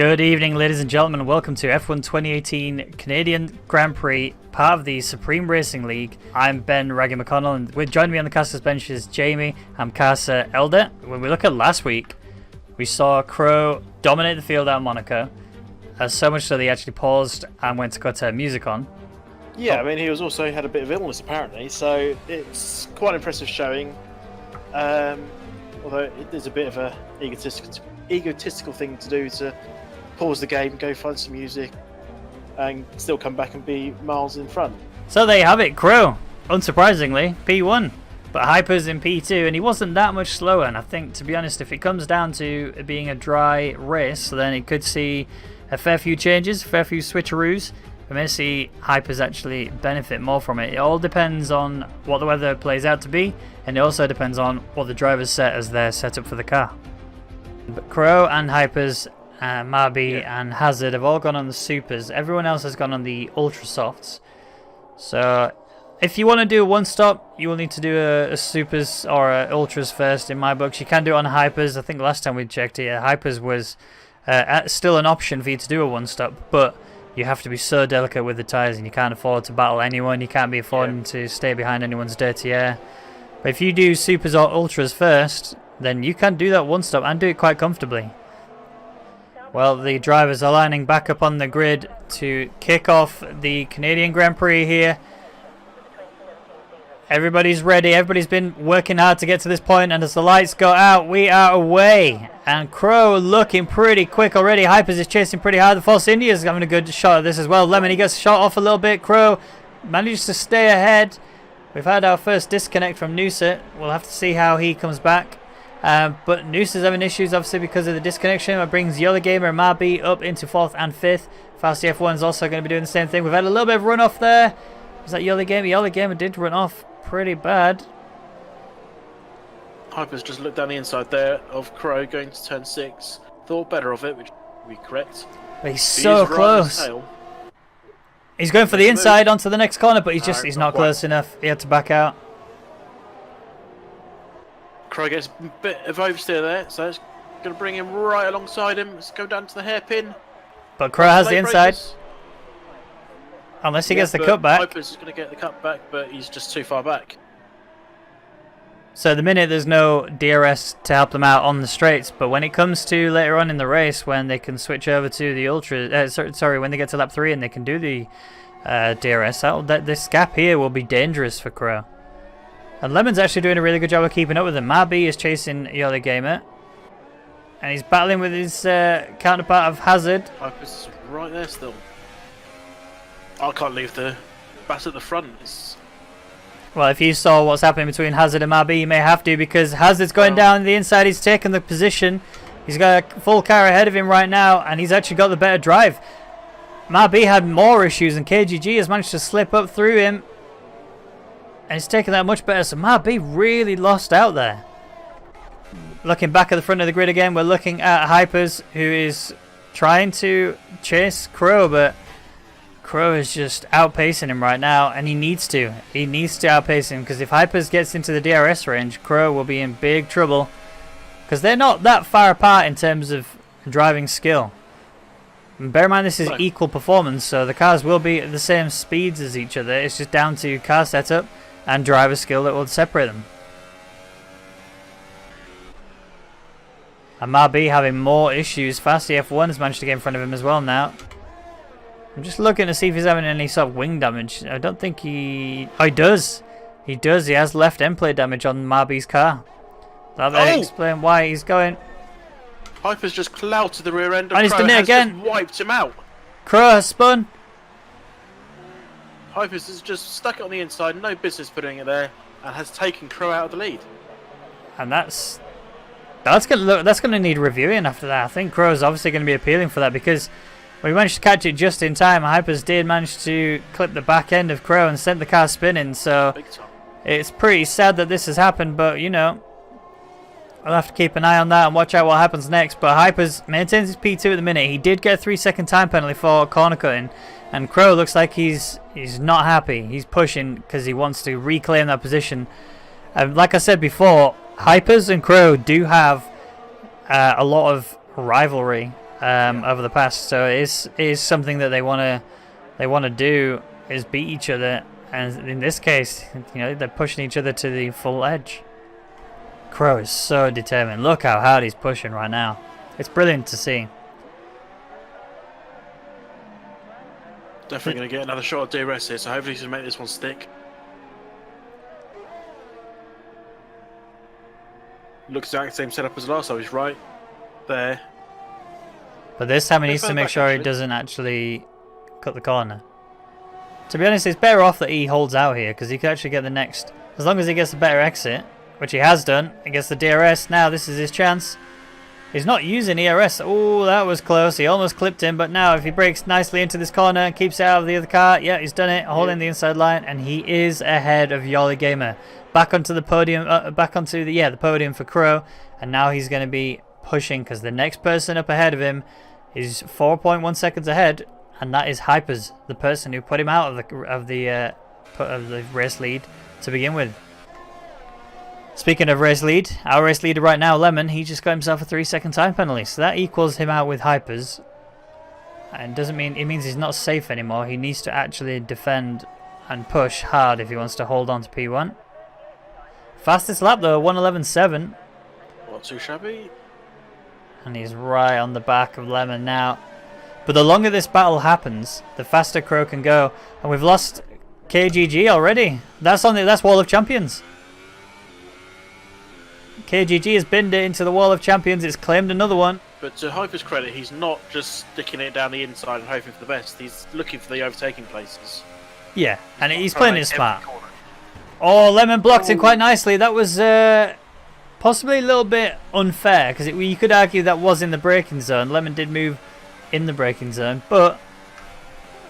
Good evening, ladies and gentlemen. Welcome to F1 2018 Canadian Grand Prix, part of the Supreme Racing League. I'm Ben Raggy McConnell, and joining me on the caster's bench is Jamie and Casa Elder. When we look at last week, we saw Crow dominate the field out of Monaco, so much so that he actually paused and went to cut music on. Yeah, I mean, he was also had a bit of illness apparently, so it's quite an impressive showing. Although it is a bit of a egotistical thing to do, to pause the game, go find some music, and still come back and be miles in front. So there you have it, Crow, unsurprisingly, P1. But Hyper's in P2, and he wasn't that much slower. And I think, to be honest, if it comes down to it being a dry race, then it could see a fair few changes, a fair few switcheroos. We may see Hypers actually benefit more from it. It all depends on what the weather plays out to be, and it also depends on what the drivers set as their setup for the car. But Crow and Hypers, Marby and Hazard have all gone on the Supers. Everyone else has gone on the Ultra Softs. So if you want to do a one-stop, you will need to do a Supers or a Ultras first in my books. You can do it on Hypers. I think last time we checked it, Hypers was still an option for you to do a one-stop, but you have to be so delicate with the tyres, and you can't afford to battle anyone. You can't be affording to stay behind anyone's dirty air. But if you do Supers or Ultras first, then you can do that one-stop and do it quite comfortably. Well, the drivers are lining back up on the grid to kick off the Canadian Grand Prix here. Everybody's ready. Everybody's been working hard to get to this point, and as the lights go out, we are away. And Crow looking pretty quick already. Hypers is chasing pretty hard. The Force India is having a good shot at this as well. Lemon, he gets shot off a little bit. Crow manages to stay ahead. We've had our first disconnect from Noosa. We'll have to see how he comes back. But Noosa's having issues, obviously, because of the disconnection. It brings Yola Gamer and Marby up into 4th and 5th. Fast F1 is also going to be doing the same thing. We've had a little bit of runoff there. Was that Yola Gamer? Yola Gamer did run off pretty bad. Hyper's just looked down the inside there of Crow going to turn 6. Thought better of it, which would be correct. But he's so close. He's going for the inside onto the next corner, but he's not close enough. He had to back out. Crow gets a bit of oversteer there, so it's going to bring him right alongside him. Let's go down to the hairpin. But Crow has the inside. Unless he gets the cutback. Hypers is going to get the cutback, but he's just too far back. So at the minute there's no DRS to help them out on the straights, but when it comes to later on in the race, when they can switch over to the Ultra, when they get to lap 3 and they can do the DRS, this gap here will be dangerous for Crow. And Lemon's actually doing a really good job of keeping up with him. Marby is chasing Yola Gamer, and he's battling with his counterpart of Hazard. Hypers is right there still. I can't leave the bat at the front. Well, if you saw what's happening between Hazard and Marby, you may have to, because Hazard's going down the inside. He's taken the position. He's got a full car ahead of him right now, and he's actually got the better drive. Marby had more issues, and KGG has managed to slip up through him, and he's taken that much better. So Marby really lost out there. Looking back at the front of the grid again, we're looking at Hypers, who is trying to chase Crow, but Crow is just outpacing him right now, and he needs to. He needs to outpace him, because if Hypers gets into the DRS range, Crow will be in big trouble, because they're not that far apart in terms of driving skill. And bear in mind, this is equal performance, so the cars will be at the same speeds as each other. It's just down to car setup and driver skill that will separate them. And Marby having more issues. Fasty F1 has managed to get in front of him as well now. I'm just looking to see if he's having any sort of wing damage. I don't think he... Oh, he does. He does. He has left end plate damage on Marby's car. That'll explain why he's going. Hyper's just clouted the rear end of and he's done it again. Just wiped him out. Crow has spun. Hypers has just stuck it on the inside, no business putting it there, and has taken Crow out of the lead. And that's gonna need reviewing after that. I think Crow's obviously going to be appealing for that, because we managed to catch it just in time. Hypers did manage to clip the back end of Crow and sent the car spinning, so it's pretty sad that this has happened, but you know, I'll have to keep an eye on that and watch out what happens next. But Hypers maintains his P2 at the minute. He did get a 3-second time penalty for corner cutting, and Crow looks like he's not happy. He's pushing because he wants to reclaim that position. Like I said before, Hypers and Crow do have a lot of rivalry over the past. So it is something that they want to do, is beat each other. And in this case, they're pushing each other to the full edge. Crow is so determined. Look how hard he's pushing right now. It's brilliant to see. Definitely going to get another shot at DRS here, so hopefully he's going to make this one stick. Looks exactly the same setup as last time. He's right there. But this time he needs to make sure he doesn't actually cut the corner. To be honest, it's better off that he holds out here, because he could actually get the next... As long as he gets a better exit, which he has done, he gets the DRS. Now this is his chance. He's not using ERS. Oh, that was close. He almost clipped him, but now if he breaks nicely into this corner and keeps it out of the other car, yeah, he's done it, holding the inside line, and he is ahead of Yoli Gamer. Back onto the podium, back onto the podium for Crow, and now he's going to be pushing, because the next person up ahead of him is 4.1 seconds ahead, and that is Hypers, the person who put him out of the race lead to begin with. Speaking of race lead, our race leader right now, Lemon, he just got himself a 3-second time penalty, so that equals him out with Hypers. And it means he's not safe anymore. He needs to actually defend and push hard if he wants to hold on to P1. Fastest lap though, 1:11.7. Not too shabby. And he's right on the back of Lemon now. But the longer this battle happens, the faster Crow can go. And we've lost KGG already. That's Wall of Champions. KGG has binned it into the Wall of Champions. It's claimed another one. But to Hyper's credit, he's not just sticking it down the inside and hoping for the best. He's looking for the overtaking places. Yeah, and he's playing it smart. Oh, Lemon blocked him quite nicely. That was possibly a little bit unfair, because you could argue that was in the braking zone. Lemon did move in the braking zone, but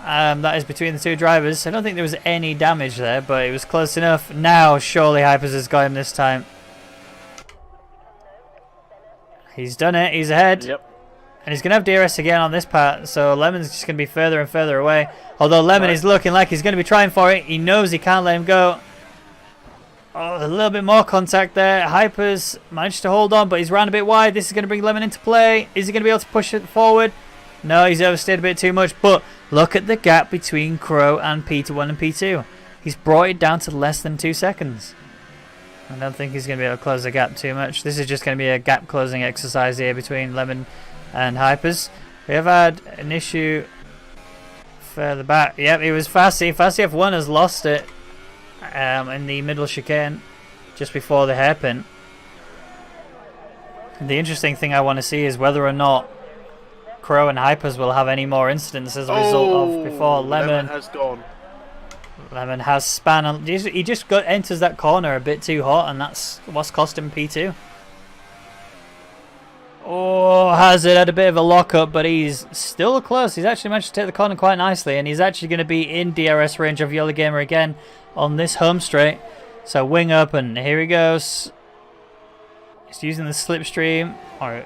that is between the two drivers. I don't think there was any damage there, but it was close enough. Now, surely Hypers has got him this time. He's done it. He's ahead. Yep. And he's going to have DRS again on this part, so Lemon's just going to be further and further away. Although Lemon is looking like he's going to be trying for it. He knows he can't let him go. Oh, a little bit more contact there. Hypers managed to hold on, but he's ran a bit wide. This is going to bring Lemon into play. Is he going to be able to push it forward? No, he's overstayed a bit too much. But look at the gap between Crow and P1 and P2. He's brought it down to less than 2 seconds. I don't think he's going to be able to close the gap too much. This is just going to be a gap closing exercise here between Lemon and Hypers. We have had an issue further back. Yep, it was Fassi. Fassi F1 has lost it in the middle chicane just before the hairpin. The interesting thing I want to see is whether or not Crow and Hypers will have any more incidents as a result of before Lemon has gone. Lemon has span on. He just enters that corner a bit too hot, and that's what's cost him P2. Oh, Hazard had a bit of a lock-up, but he's still close. He's actually managed to take the corner quite nicely, and he's actually going to be in DRS range of Yellow Gamer again on this home straight. So wing up, and here he goes. He's using the slipstream, or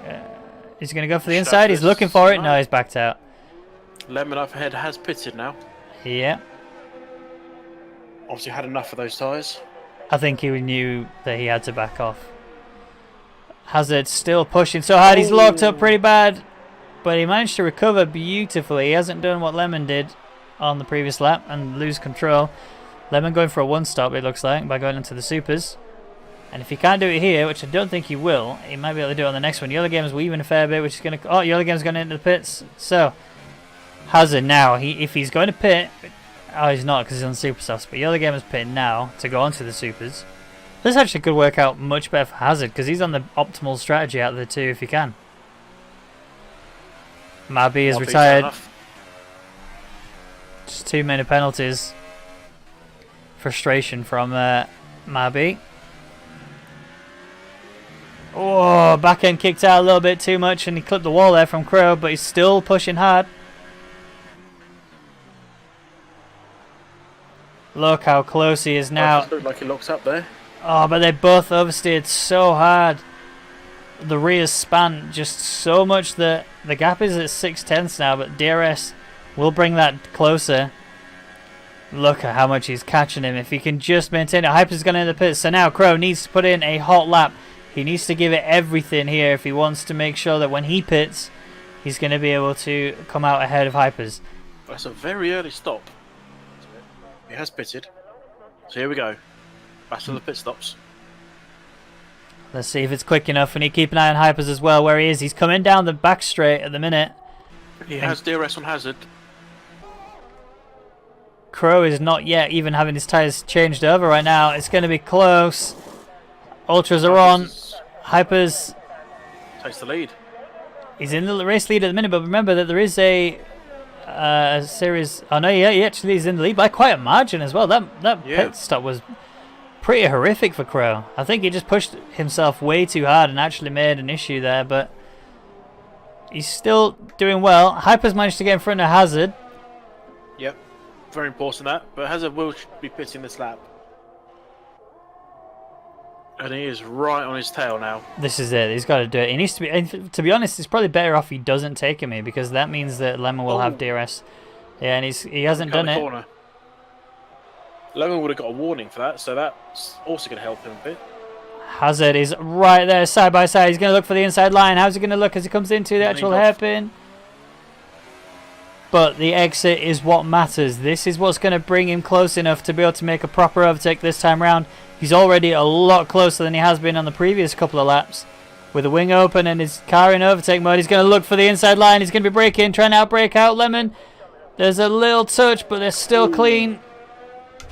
he's going to go for the inside. He's looking for it. No, he's backed out. Lemon up ahead has pitted now. Yeah. Obviously had enough of those tyres. I think he knew that he had to back off. Hazard still pushing so hard. He's locked up pretty bad, but he managed to recover beautifully. He hasn't done what Lemon did on the previous lap and lose control. Lemon going for a one-stop, it looks like, by going into the supers. And if he can't do it here, which I don't think he will, he might be able to do it on the next one. Yellow Game's weaving a fair bit, which is going to... Oh, Yellow Game's going into the pits. So, Hazard now, if he's going to pit... Oh, he's not because he's on super softs, but Yellow Gamer's pitting now to go onto the supers. This actually could work out much better for Hazard because he's on the optimal strategy out of the two if he can. Mabi is retired. Just too many penalties. Frustration from Mabi. Oh, back end kicked out a little bit too much and he clipped the wall there from Crow, but he's still pushing hard. Look how close he is now. Looked like he locks up there. Oh, but they both oversteered so hard. The rears span just so much that the gap is at 6/10 now, but DRS will bring that closer. Look at how much he's catching him. If he can just maintain it, Hyper's going into the pits. So now Crow needs to put in a hot lap. He needs to give it everything here if he wants to make sure that when he pits, he's going to be able to come out ahead of Hypers. That's a very early stop. He has pitted. So here we go. Back to the pit stops. Let's see if it's quick enough. We need to keep an eye on Hypers as well, where he is. He's coming down the back straight at the minute. He has DRS on Hazard. Crow is not yet even having his tyres changed over right now. It's going to be close. Ultras are on. Hypers Takes the lead. He's in the race lead at the minute, but remember that there is a series. Oh no, yeah, he actually is in the lead by quite a margin as well. That pit stop was pretty horrific for Crow. I think he just pushed himself way too hard and actually made an issue there, but he's still doing well. Hyper's managed to get in front of Hazard. Yep, very important that. But Hazard will be pitting this lap. And he is right on his tail now. This is it. He's got to do it. He needs to be. And to be honest, it's probably better off he doesn't take him here, because that means that Lemon will have DRS. Yeah, and he hasn't done it. Corner. Lemon would have got a warning for that, so that's also going to help him a bit. Hazard is right there, side by side. He's going to look for the inside line. How's he going to look as he comes into the actual hairpin? But the exit is what matters. This is what's going to bring him close enough to be able to make a proper overtake this time round. He's already a lot closer than he has been on the previous couple of laps. With the wing open and his car in overtake mode, he's going to look for the inside line. He's going to be braking, trying to outbrake out Lemon. There's a little touch, but they're still clean.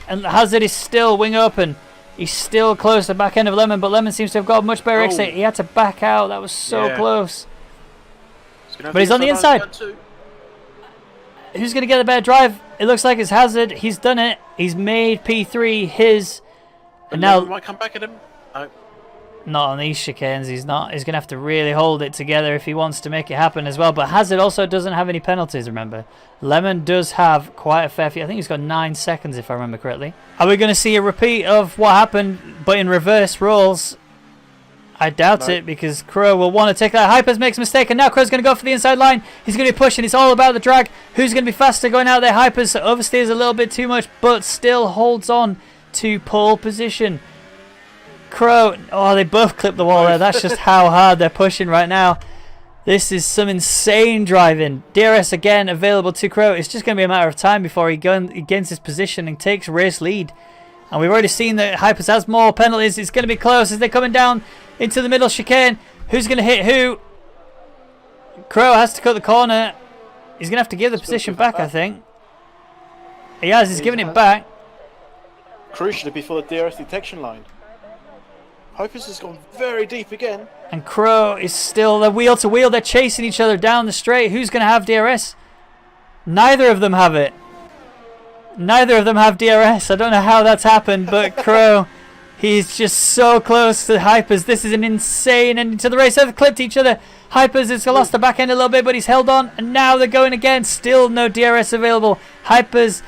And Hazard is still wing open. He's still close to the back end of Lemon, but Lemon seems to have got a much better exit. He had to back out. That was so close. But he's on the inside. Who's going to get the better drive? It looks like it's Hazard. He's done it. He's made P3 his. And now might come back at him. No. Not on these chicanes. He's not. He's going to have to really hold it together if he wants to make it happen as well. But Hazard also doesn't have any penalties, remember. Lemon does have quite a fair few. I think he's got 9 seconds, if I remember correctly. Are we going to see a repeat of what happened, but in reverse roles? I doubt it, because Crow will want to take that. Hypers makes a mistake, and now Crow's going to go for the inside line. He's going to be pushing. It's all about the drag. Who's going to be faster going out there? Hypers oversteers a little bit too much, but still holds on to pole position. Crow, oh, they both clipped the wall there. That's just how hard they're pushing right now. This is some insane driving. DRS again available to Crow. It's just going to be a matter of time before he gains his position and takes race lead. And we've already seen that Hypers has more penalties. It's going to be close as they're coming down into the middle chicane. Who's going to hit who? Crow has to cut the corner. He's going to have to give the position back, I think. He has. He's giving it back. Crucially before the DRS detection line. Hypers has gone very deep again. And Crow is still the wheel to wheel. They're chasing each other down the straight. Who's going to have DRS? Neither of them have it. Neither of them have DRS. I don't know how that's happened, but Crow, he's just so close to Hypers. This is an insane ending to the race. They've clipped each other. Hypers has lost the back end a little bit, but he's held on. And now they're going again. Still no DRS available. Hypers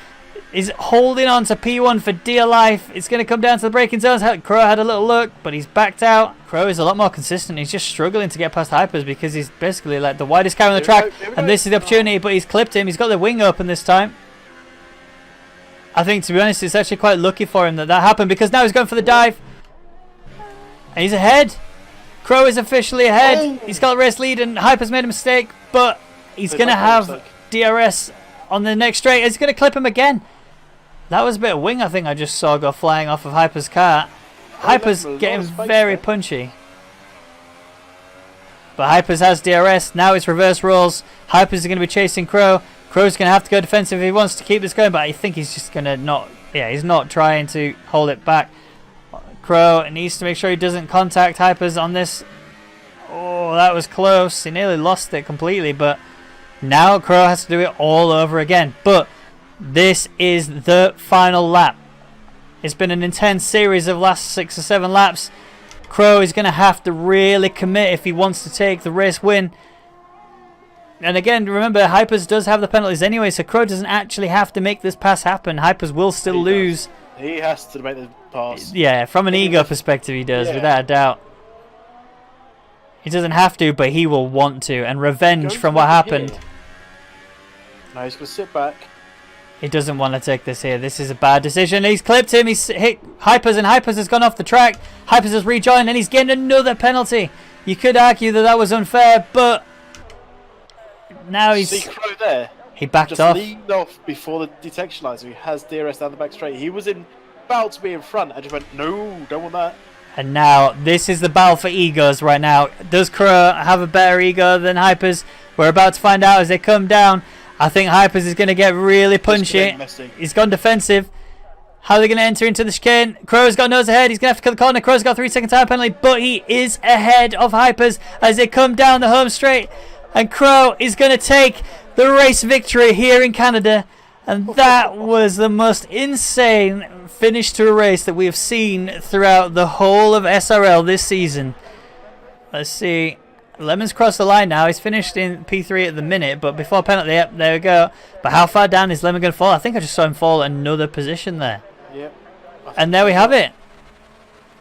is holding on to P1 for dear life. It's going to come down to the braking zones. Crow had a little look, but he's backed out. Crow is a lot more consistent. He's just struggling to get past Hypers because he's basically like the widest car on the track. And this is the opportunity, but he's clipped him. He's got the wing open this time. I think, to be honest, it's actually quite lucky for him that happened, because now he's going for the dive. And he's ahead. Crow is officially ahead. He's got a race lead, and Hyper's made a mistake, but he's going to have DRS on the next straight. He's going to clip him again. That was a bit of wing I think I just saw go flying off of Hyper's car. Hyper's getting very punchy. But Hypers has DRS. Now it's reverse roles. Hypers are going to be chasing Crow. Crow's going to have to go defensive if he wants to keep this going, but I think he's just going to not... Yeah, he's not trying to hold it back. Crow needs to make sure he doesn't contact Hypers on this. Oh, that was close. He nearly lost it completely, but now Crow has to do it all over again. But this is the final lap. It's been an intense series of last 6 or 7 laps. Crow is going to have to really commit if he wants to take the race win. And again, remember, Hypers does have the penalties anyway, so Crow doesn't actually have to make this pass happen. Hypers will still lose. He has to make the pass. Yeah, from an ego perspective he does, without a doubt. He doesn't have to, but he will want to. And revenge from what happened. Now he's going to sit back. He doesn't want to take this here. This is a bad decision. He's clipped him. He's hit Hypers, and Hypers has gone off the track. Hypers has rejoined, and he's getting another penalty. You could argue that that was unfair, but now See Crow there. he backed Just off. leaned off before the detection line, so he has DRS down the back straight. He was about to be in front and just went, no, don't want that. And now this is the battle for egos right now. Does Crow have a better ego than Hypers? We're about to find out as they come down. I think Hypers is going to get really punchy. He's gone defensive. How are they going to enter into the chicane? Crow's got nose ahead. He's going to have to cut the corner. Crow's got 3 second time penalty, but he is ahead of Hypers as they come down the home straight. And Crow is going to take the race victory here in Canada. And that was the most insane finish to a race that we have seen throughout the whole of SRL this season. Let's see. Lemon's crossed the line now. He's finished in P3 at the minute, but before penalty, yep, there we go. But how far down is Lemon going to fall? I think I just saw him fall another position there. Yep. And there we have it.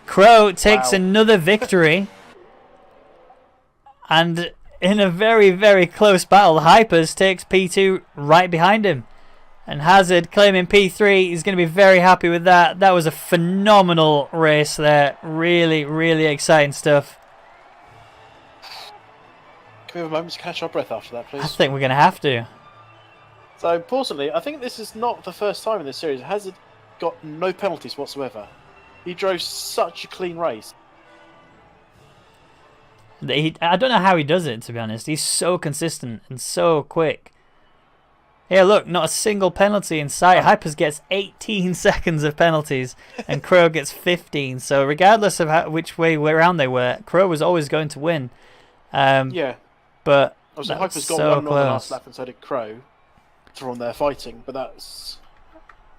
Crow takes another victory. And in a very, very close battle, Hypers takes P2 right behind him. And Hazard claiming P3. He's going to be very happy with that. That was a phenomenal race there. Really, really exciting stuff. Can we have a moment to catch our breath after that, please? I think we're going to have to. So, importantly, I think this is not the first time in this series. Hazard got no penalties whatsoever. He drove such a clean race. I don't know how he does it, to be honest. He's so consistent and so quick. Here, look, not a single penalty in sight. Hypers gets 18 seconds of penalties and Crow gets 15. So regardless of which way around they were, Crow was always going to win. Yeah. But obviously, Hyper's got so one on the close. last lap and so did Crow from there fighting, but that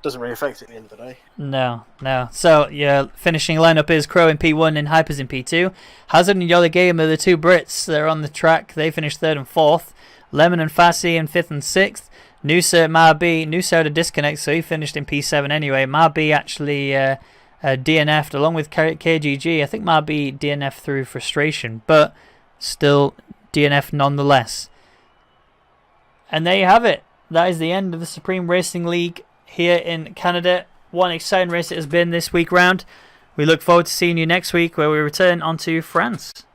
doesn't really affect it at the end of the day. No. So, yeah, finishing lineup is Crow in P1 and Hypers in P2. Hazard and Yoli Game are the two Brits. They're on the track. They finished 3rd and 4th. Lemon and Fassi in 5th and 6th. Noosa, Marby. Noosa had a disconnect, so he finished in P7 anyway. Marby actually DNF'd along with KGG. I think Marby DNF'd through frustration, but still DNF nonetheless. And there you have it. That is the end of the Supreme Racing League here in Canada. What an exciting race it has been this week round. We look forward to seeing you next week where we return onto France.